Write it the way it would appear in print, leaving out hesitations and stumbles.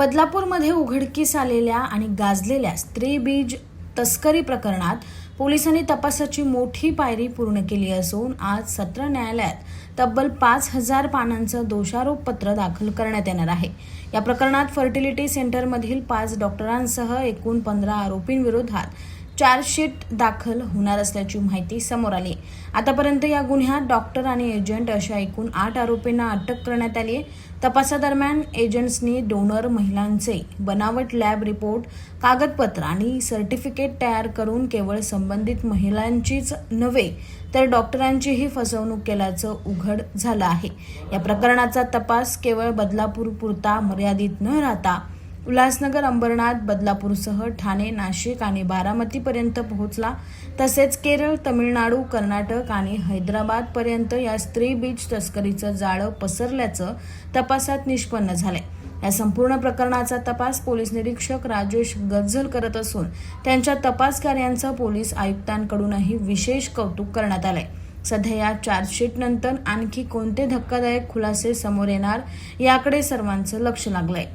बदलापूरमध्ये उघडकीस आलेल्या आणि गाजलेल्या स्त्री बीज तस्करी प्रकरणात पोलिसांनी तपासाची मोठी पायरी पूर्ण केली असून आज सत्र न्यायालयात तब्बल 5,000 पानांचं दोषारोपपत्र दाखल करण्यात येणार आहे। या प्रकरणात फर्टिलिटी सेंटरमधील 5 डॉक्टरांसह एकूण 15 आरोपींविरोधात चार्जशीट दाखल होणार असल्याची माहिती समोर आली। आतापर्यंत या गुन्ह्यात डॉक्टर आणि एजंट अशा एकूण 8 आरोपींना अटक करण्यात आली आहे। तपासादरम्यान एजंट्सनी डोनर महिलांचे बनावट लॅब रिपोर्ट, कागदपत्र आणि सर्टिफिकेट तयार करून केवळ संबंधित महिलांचीच नव्हे तर डॉक्टरांचीही फसवणूक केल्याचं उघड झालं आहे। या प्रकरणाचा तपास केवळ बदलापूर पुरता मर्यादित न राहता उल्हासनगर, अंबरनाथ, बदलापूरसह ठाणे, नाशिक आणि बारामतीपर्यंत पोहोचला। तसेच केरळ, तमिळनाडू, कर्नाटक आणि हैदराबादपर्यंत या स्त्री बीज तस्करीचं जाळं पसरल्याचं तपासात निष्पन्न झालंय। या संपूर्ण प्रकरणाचा तपास पोलीस निरीक्षक राजेश गज्जल करत असून त्यांच्या तपास कार्यांचं पोलीस आयुक्तांकडूनही विशेष कौतुक करण्यात आलंय। सध्या या चार्जशीट नंतर आणखी कोणते धक्कादायक खुलासे समोर येणार याकडे सर्वांचं लक्ष लागलंय।